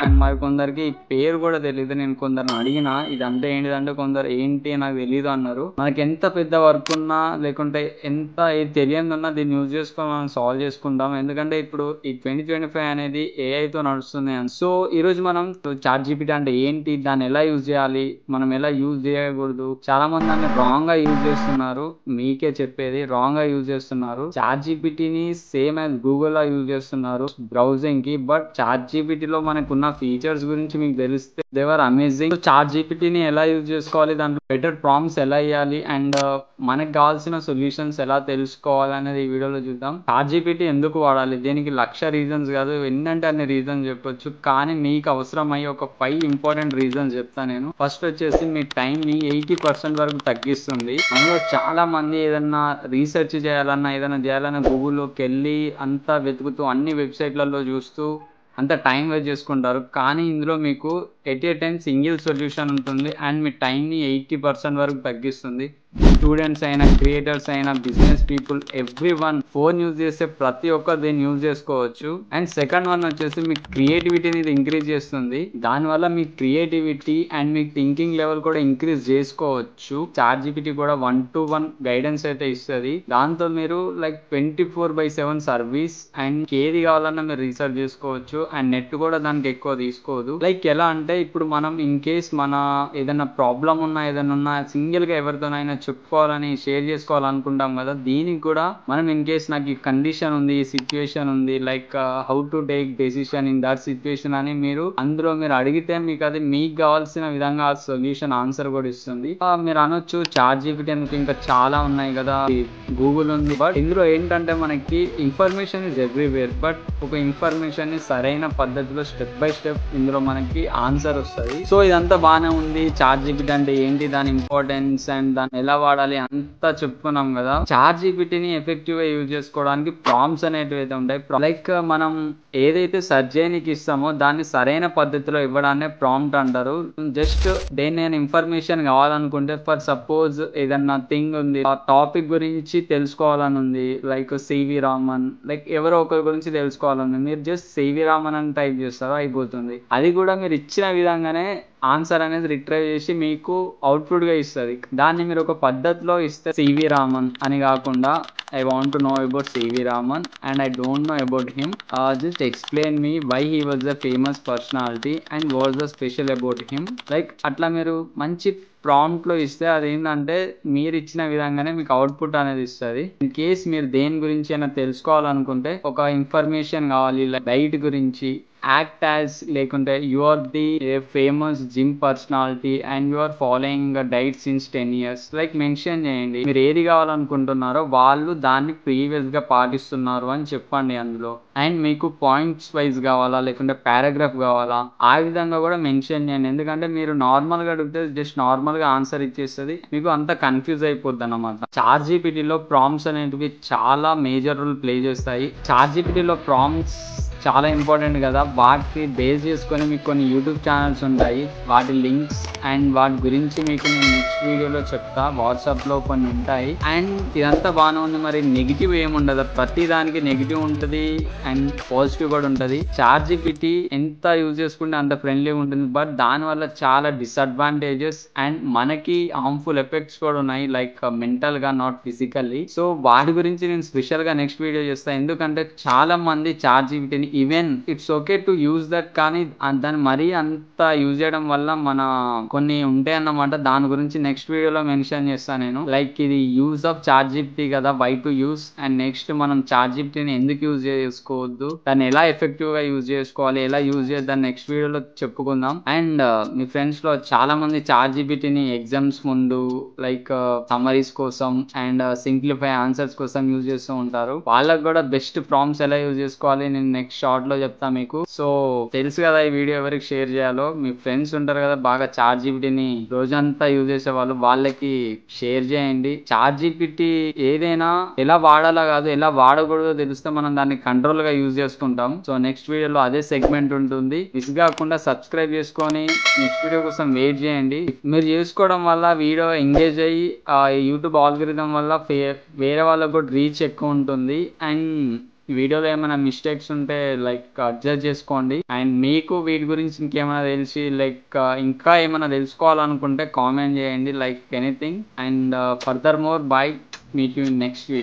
And మరి కొందరికి ఈ పేరు కూడా తెలియదు. నేను కొందరిని అడిగినా ఇదంటే ఏంటిదంటే కొందరు ఏంటి నాకు తెలియదు అన్నారు. మనకి ఎంత పెద్ద వర్క్ ఉన్నా లేకుంటే ఎంత ఏది తెలియదు ఉన్నా దీన్ని యూజ్ చేసుకొని మనం సాల్వ్ చేసుకుంటాం. ఎందుకంటే ఇప్పుడు ఈ 2025 అనేది AI తో నడుస్తుంది. సో ఈ రోజు మనం చాట్ జీపీటీ అంటే ఏంటి, దాన్ని ఎలా యూజ్ చేయాలి, మనం ఎలా యూజ్ చేయకూడదు, చాలా మంది దాన్ని రాంగ్ గా యూజ్ చేస్తున్నారు. మీకే చెప్పేది, రాంగ్ గా యూజ్ చేస్తున్నారు. చాట్ జీపీటీని సేమ్ యాజ్ గూగుల్ లా యూజ్ చేస్తున్నారు బ్రౌజింగ్ కి. బట్ చాట్ జీపీటీలో మనకున్న ఫీచర్స్ గురించి మీకు తెలిస్తే దేవర్ అమేజింగ్. చాట్ జీపీటీని ఎలా యూజ్ చేసుకోవాలి, దాంట్లో బెటర్ ప్రాంప్ట్స్ ఎలా ఇవ్వాలి అండ్ మనకు కావాల్సిన సొల్యూషన్స్ ఎలా తెలుసుకోవాలి అనేది ఈ వీడియోలో చూద్దాం. చాట్ జీపీటీ ఎందుకు వాడాలి, దీనికి 1,00,000 రీజన్స్ కాదు, ఎన్నంటే అన్ని రీజన్స్ చెప్పొచ్చు. కానీ మీకు అవసరమయ్యే ఒక 5 ఇంపార్టెంట్ రీజన్స్ చెప్తాను నేను. ఫస్ట్ వచ్చేసి మీ టైం ని 80% వరకు తగ్గిస్తుంది. అందులో చాలా మంది ఏదన్నా రీసెర్చ్ చేయాలన్నా ఏదైనా చేయాలన్నా గూగుల్లోకి వెళ్ళి అంతా వెతుకుతూ అన్ని వెబ్సైట్లలో చూస్తూ అంత టైం వేస్ట్ చేసుకుంటారు. కానీ ఇందులో మీకు at a time single solution ఉంటుంది అండ్ మీ టైంని 80% వరకు తగ్గిస్తుంది. స్టూడెంట్స్ అయినా, క్రియేటర్స్ అయినా, business people, everyone phone use చేస్తే ప్రతి ఒక్కరు దీన్ని యూజ్ చేసుకోవచ్చు. అండ్ సెకండ్ వన్ వచ్చేసి మీ క్రియేటివిటీని ఇది ఇంక్రీజ్ చేస్తుంది. దానివల్ల మీ క్రియేటివిటీ అండ్ మీ థింకింగ్ లెవెల్ కూడా ఇంక్రీజ్ చేసుకోవచ్చు. చాట్ జీపీటీ కూడా 1-to-1 గైడెన్స్ అయితే ఇస్తుంది. దాంతో మీరు లైక్ 24/7 సర్వీస్ అండ్ ఏది కావాలన్నా మీరు రీసెర్చ్ చేసుకోవచ్చు. అండ్ నెట్ కూడా దానికి ఎక్కువ తీసుకోదు. లైక్ ఎలా అంటే ఇప్పుడు మనం ఇన్ కేస్ మన ఏదైనా ప్రాబ్లం ఉన్నా ఏదైనా ఉన్నా సింగిల్ గా ఎవరితోనైనా చెప్పుకోవాలని షేర్ చేసుకోవాలనుకుంటాం కదా, దీనికి కూడా మనం ఇన్ కేస్ నాకు ఈ కండిషన్ ఉంది, ఈ సిచ్యువేషన్ ఉంది, like how to take decision in that situation అని మీరు అందులో మీరు అడిగితే మీకు అది మీకు కావాల్సిన విధంగా ఆ సొల్యూషన్ ఆన్సర్ కూడా ఇస్తుంది. మీరు అనొచ్చు చాట్ జీపీటీ ఎందుకు, ఇంకా చాలా ఉన్నాయి కదా, గూగుల్ ఉంది. బట్ ఇందులో ఏంటంటే మనకి ఇన్ఫర్మేషన్ ఇస్ ఎవ్రీవేర్. బట్ ఒక ఇన్ఫర్మేషన్ ని సరైన పద్ధతిలో స్టెప్ బై స్టెప్ ఇందులో మనకి ఆన్సర్ వస్తుంది. సో ఇదంతా బాగానే ఉంది. చాట్ జీపీటీ అంటే ఏంటి, దాని ఇంపార్టెన్స్ అండ్ దాన్ని ఎలా వాడాలి అంతా చెప్పుకున్నాం కదా. చాట్ జీపీటీని ఎఫెక్టివ్ గా యూజ్ చేసుకోవడానికి ప్రాంప్ట్స్ అనేటివి అయితే ఉంటాయి. లైక్ మనం ఏదైతే సెర్చ్ చేయడానికి ఇస్తామో దాన్ని సరైన పద్ధతిలో ఇవ్వడాన్ని ప్రాంప్ట్ అంటారు. జస్ట్ దేని ఇన్ఫర్మేషన్ కావాలనుకుంటే, ఫర్ సపోజ్ ఏదన్నా థింగ్ ఉంది, ఆ టాపిక్ గురించి తెలుసుకోవాలని ఉంది, లైక్ సివి రామన్, లైక్ ఎవరో ఒకరి గురించి తెలుసుకోవాలని మీరు జస్ట్ సివి రామన్ అని టైప్ చేస్తారో అయిపోతుంది. అది కూడా మీరు ఇచ్చిన విధంగానే ఆన్సర్ అనేది రిట్రైవ్ చేసి మీకు అవుట్పుట్ గా ఇస్తుంది. దాన్ని మీరు ఒక పద్ధతిలో ఇస్తే సివి రామన్ అని కాకుండా I want to know about C V Raman and I don't know about him, just explain me why he was the famous personality and what's the special about him. Like అట్లా మీరు మంచి ప్రాంప్ట్ లో ఇస్తే అది ఏంటంటే మీరు ఇచ్చిన విధంగానే మీకు అవుట్పుట్ అనేది ఇస్తుంది. ఇన్ కేస్ మీరు దేని గురించి అయినా తెలుసుకోవాలనుకుంటే, ఒక ఇన్ఫర్మేషన్ కావాలి డైట్ గురించి, యాక్ట్ యాజ్ లేకుంటే you are the famous gym personality and you are following diet since 10 years, like mention చేయండి మీరు ఏది కావాలనుకుంటున్నారో వాళ్ళు దాన్ని ప్రీవియస్ గా పాటిస్తున్నారు అని చెప్పండి అందులో. అండ్ మీకు పాయింట్స్ వైజ్ కావాలా లేకుంటే పారాగ్రాఫ్ కావాలా, ఆ విధంగా కూడా మెన్షన్ చేయండి. ఎందుకంటే మీరు నార్మల్ గా అడిగితే జస్ట్ నార్మల్ గా ఆన్సర్ ఇచ్చేస్తుంది, మీకు అంత కన్ఫ్యూజ్ అయిపోద్ది అన్నమాట. చాట్ జీపీటీలో ప్రాంప్ట్స్ అనేటివి చాలా మేజర్ రోల్ ప్లే చేస్తాయి. చాట్ జీపీటీలో ప్రాంప్ట్స్ చాలా ఇంపార్టెంట్ కదా. వాటిని బేస్ చేసుకొని మీకు కొన్ని యూట్యూబ్ ఛానల్స్ ఉంటాయి, వాటి లింక్స్ అండ్ వాటి గురించి మీకు నేను నెక్స్ట్ వీడియోలో చెప్తా. వాట్సాప్లో కొన్ని ఉంటాయి. అండ్ ఇదంతా బాగానే ఉంది. మరి నెగిటివ్ ఏముండదు, ప్రతి దానికి నెగిటివ్ ఉంటుంది అండ్ పాజిటివ్ కూడా ఉంటుంది. చాట్ జీపీటీ ఎంత యూజ్ చేసుకుంటే అంత ఫ్రెండ్లీగా ఉంటుంది. బట్ దానివల్ల చాలా డిసడ్వాంటేజెస్ అండ్ మనకి హార్మ్ఫుల్ ఎఫెక్ట్స్ కూడా ఉన్నాయి, లైక్ మెంటల్ గా నాట్ ఫిజికల్లీ. సో వాటి గురించి నేను స్పెషల్ గా నెక్స్ట్ వీడియో చేస్తాను. ఎందుకంటే చాలా మంది చాట్ జీపీటీని even it's okay to use that, కానీ దాన్ని మరీ అంత యూజ్ చేయడం వల్ల మన కొన్ని ఉంటాయి అన్నమాట. దాని గురించి నెక్స్ట్ వీడియోలో మెన్షన్ చేస్తాను నేను. లైక్ ఇది యూజ్ ఆఫ్ చాట్ జీపీటీ కదా, why to use, and next మనం చాట్ జీపీటీని ఎందుకు యూజ్ చేసుకోవద్దు, దాన్ని ఎలా ఎఫెక్టివ్ గా యూజ్ చేసుకోవాలి, ఎలా యూజ్ చేద్దాం నెక్స్ట్ వీడియోలో చెప్పుకుందాం. అండ్ మీ ఫ్రెండ్స్ లో చాలా మంది చాట్ జీపీటీని ఎగ్జామ్స్ ముందు లైక్ సమ్మరీస్ కోసం అండ్ సింప్లిఫై ఆన్సర్స్ కోసం యూజ్ చేస్తూ ఉంటారు. వాళ్ళకి కూడా బెస్ట్ ప్రాంప్ట్స్ ఎలా యూజ్ చేసుకోవాలి నేను నెక్స్ట్ షార్ట్ లో చెప్తా మీకు. సో తెలుసు కదా ఈ వీడియో ఎవరికి షేర్ చేయాలో. మీ ఫ్రెండ్స్ ఉంటారు కదా బాగా చాట్ జీపీటీని రోజంతా యూజ్ చేసే వాళ్ళు, వాళ్ళకి షేర్ చేయండి. చాట్ జీపీటీ ఏదైనా ఎలా వాడాలో కాదు ఎలా వాడకూడదో తెలిస్తే మనం దాన్ని కంట్రోల్ గా యూజ్ చేసుకుంటాం. సో నెక్స్ట్ వీడియోలో అదే సెగ్మెంట్ ఉంటుంది. మిస్ కాకుండా సబ్స్క్రైబ్ చేసుకొని నెక్స్ట్ వీడియో కోసం వెయిట్ చేయండి. మీరు చేసుకోవడం వల్ల వీడియో ఎంగేజ్ అయ్యి యూట్యూబ్ ఆల్గోరిథం వల్ల వేరే వాళ్ళకు కూడా రీచ్ ఎక్కువ ఉంటుంది. అండ్ వీడియోలో ఏమైనా మిస్టేక్స్ ఉంటే లైక్ అడ్జస్ట్ చేసుకోండి. అండ్ మీకు వీటి గురించి ఇంకేమైనా తెలిసి లైక్ ఇంకా ఏమైనా తెలుసుకోవాలనుకుంటే కామెంట్ చేయండి, like anything. And further more by, meet you in next video.